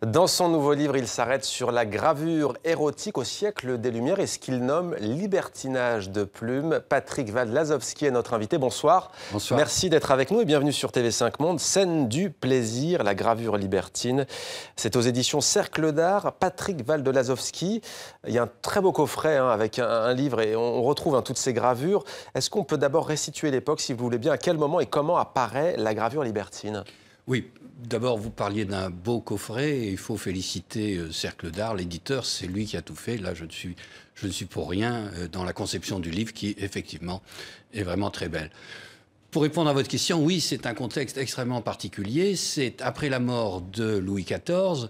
Dans son nouveau livre, il s'arrête sur la gravure érotique au siècle des Lumières et ce qu'il nomme libertinage de plumes. Patrick Wald-Lazowski est notre invité. Bonsoir. Bonsoir. Merci d'être avec nous et bienvenue sur TV5 Monde. Scène du plaisir, la gravure libertine. C'est aux éditions Cercle d'Art. Patrick Wald-Lazowski, il y a un très beau coffret avec un livre et on retrouve toutes ces gravures. Est-ce qu'on peut d'abord restituer l'époque, si vous voulez bien, à quel moment et comment apparaît la gravure libertine ? Oui, d'abord vous parliez d'un beau coffret et il faut féliciter Cercle d'Art, l'éditeur, c'est lui qui a tout fait. Là, je ne suis pour rien dans la conception du livre qui, effectivement, est vraiment très belle. Pour répondre à votre question, oui, c'est un contexte extrêmement particulier. C'est après la mort de Louis XIV,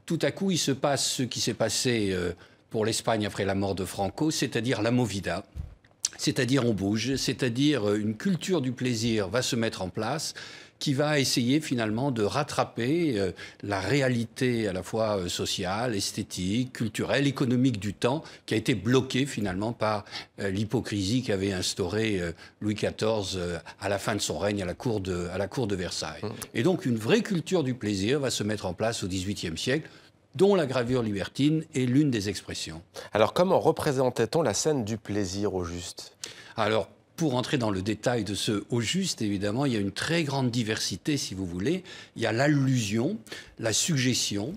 tout à coup, il se passe ce qui s'est passé pour l'Espagne après la mort de Franco, c'est-à-dire la movida. C'est-à-dire on bouge, c'est-à-dire une culture du plaisir va se mettre en place qui va essayer finalement de rattraper la réalité à la fois sociale, esthétique, culturelle, économique du temps qui a été bloquée finalement par l'hypocrisie qu'avait instaurée Louis XIV à la fin de son règne à la cour de Versailles. Et donc une vraie culture du plaisir va se mettre en place au XVIIIe siècle, dont la gravure libertine est l'une des expressions. Alors comment représentait-on la scène du plaisir au juste ? Alors, pour entrer dans le détail de ce au juste, évidemment, il y a une très grande diversité, si vous voulez. Il y a l'allusion, la suggestion.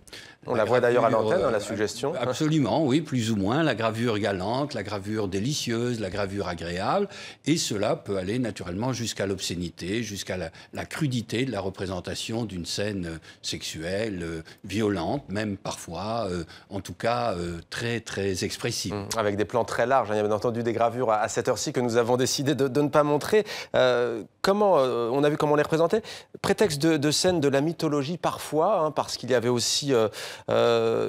On la voit d'ailleurs à l'antenne, la suggestion. Absolument, oui, plus ou moins. La gravure galante, la gravure délicieuse, la gravure agréable. Et cela peut aller naturellement jusqu'à l'obscénité, jusqu'à la crudité de la représentation d'une scène sexuelle, violente, même parfois, en tout cas, très, très expressive. Avec des plans très larges. Il y a bien entendu des gravures à cette heure-ci que nous avons décidé de ne pas montrer. On a vu comment on les représentait. Prétexte de scènes de la mythologie parfois, parce qu'il y avait aussi un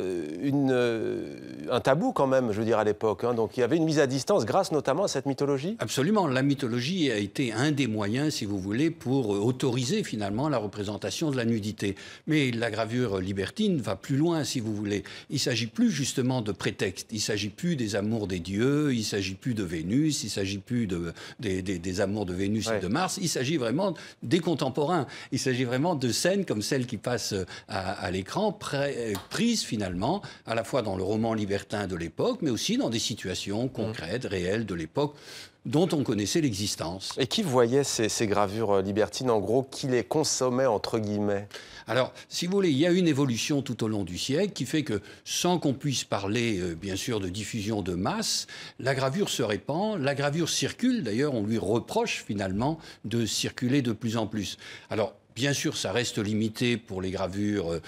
tabou quand même, je veux dire, à l'époque. Donc il y avait une mise à distance grâce notamment à cette mythologie. Absolument. La mythologie a été un des moyens, si vous voulez, pour autoriser finalement la représentation de la nudité. Mais la gravure libertine va plus loin, si vous voulez. Il ne s'agit plus justement de prétexte. Il ne s'agit plus des amours des dieux, il ne s'agit plus de Vénus, il ne s'agit plus des amours de Vénus et de Mars. Il s'agit vraiment des contemporains. Il s'agit vraiment de scènes comme celles qui passent à l'écran, prises finalement à la fois dans le roman libertin de l'époque, mais aussi dans des situations concrètes, réelles de l'époque, dont on connaissait l'existence. Et qui voyait ces gravures libertines, en gros, qui les consommait, entre guillemets ? Alors, si vous voulez, il y a une évolution tout au long du siècle qui fait que, sans qu'on puisse parler, bien sûr, de diffusion de masse, la gravure se répand, la gravure circule. D'ailleurs, on lui reproche, finalement, de circuler de plus en plus. Alors, bien sûr, ça reste limité pour les gravures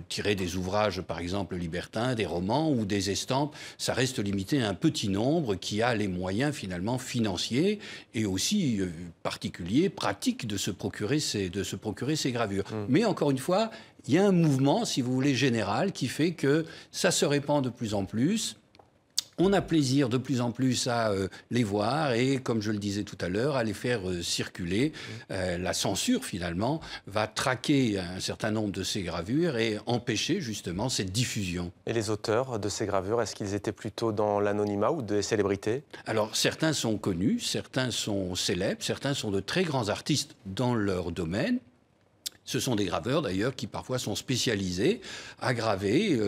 tirées des ouvrages, par exemple, libertins, des romans ou des estampes. Ça reste limité à un petit nombre qui a les moyens, finalement, financiers et aussi particuliers, pratiques de se procurer ces gravures. Mais encore une fois, il y a un mouvement, si vous voulez, général qui fait que ça se répand de plus en plus. On a plaisir de plus en plus à les voir et, comme je le disais tout à l'heure, à les faire circuler. La censure, finalement, va traquer un certain nombre de ces gravures et empêcher, justement, cette diffusion. Et les auteurs de ces gravures, est-ce qu'ils étaient plutôt dans l'anonymat ou des célébrités ? Alors, certains sont connus, certains sont célèbres, certains sont de très grands artistes dans leur domaine. Ce sont des graveurs, d'ailleurs, qui parfois sont spécialisés à graver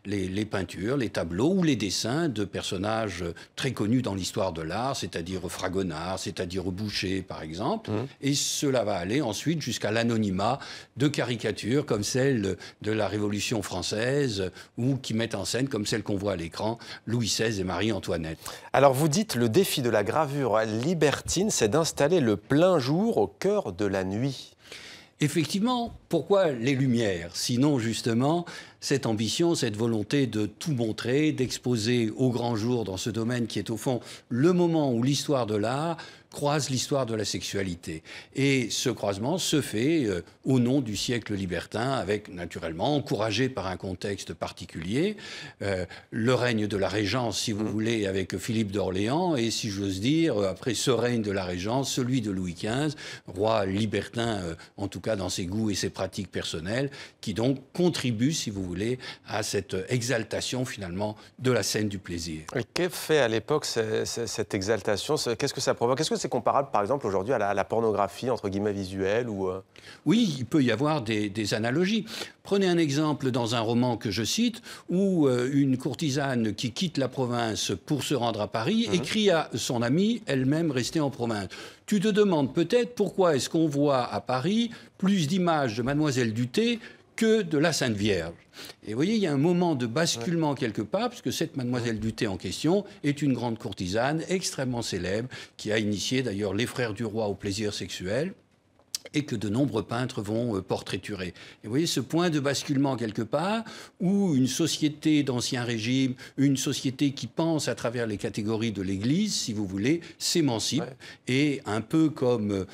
les peintures, les tableaux ou les dessins de personnages très connus dans l'histoire de l'art, c'est-à-dire Fragonard, c'est-à-dire Boucher, par exemple. Et cela va aller ensuite jusqu'à l'anonymat de caricatures comme celle de la Révolution française ou qui mettent en scène, comme celle qu'on voit à l'écran, Louis XVI et Marie-Antoinette. Alors vous dites, le défi de la gravure libertine, c'est d'installer le plein jour au cœur de la nuit. Effectivement, pourquoi les Lumières ? Sinon, justement, cette ambition, cette volonté de tout montrer, d'exposer au grand jour dans ce domaine qui est au fond le moment où l'histoire de l'art croise l'histoire de la sexualité. Et ce croisement se fait au nom du siècle libertin, avec naturellement, encouragé par un contexte particulier, le règne de la Régence, si vous voulez, avec Philippe d'Orléans, et si j'ose dire, après ce règne de la Régence, celui de Louis XV, roi libertin, en tout cas dans ses goûts et ses pratiques personnelles, qui donc contribue, si vous voulez, à cette exaltation finalement de la scène du plaisir. Et qu'est fait à l'époque cette exaltation? Qu'est-ce que ça provoque? Est-ce que c'est comparable par exemple aujourd'hui à la pornographie entre guillemets visuelle ou Oui, il peut y avoir des analogies. Prenez un exemple dans un roman que je cite où une courtisane qui quitte la province pour se rendre à Paris écrit à son amie, elle-même restée en province. Tu te demandes peut-être pourquoi est-ce qu'on voit à Paris plus d'images de Mademoiselle Duthé que de la Sainte Vierge. Et vous voyez, il y a un moment de basculement quelque part, puisque cette Mademoiselle Duthé en question est une grande courtisane extrêmement célèbre, qui a initié d'ailleurs les frères du roi au plaisir sexuel, et que de nombreux peintres vont portraiturer. Et vous voyez ce point de basculement quelque part, où une société d'Ancien Régime, une société qui pense à travers les catégories de l'Église, si vous voulez, s'émancipe, et un peu comme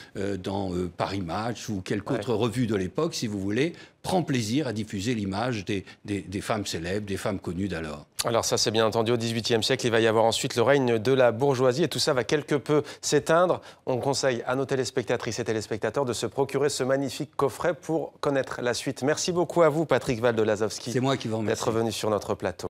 dans Paris Match ou quelque autre revue de l'époque, si vous voulez, prend plaisir à diffuser l'image des femmes célèbres, des femmes connues d'alors. Alors ça, c'est bien entendu au XVIIIe siècle. Il va y avoir ensuite le règne de la bourgeoisie et tout ça va quelque peu s'éteindre. On conseille à nos téléspectatrices et téléspectateurs de se procurer ce magnifique coffret pour connaître la suite. Merci beaucoup à vous, Patrick Val de Lazowski. C'est moi qui vous remercie. D'être venu sur notre plateau.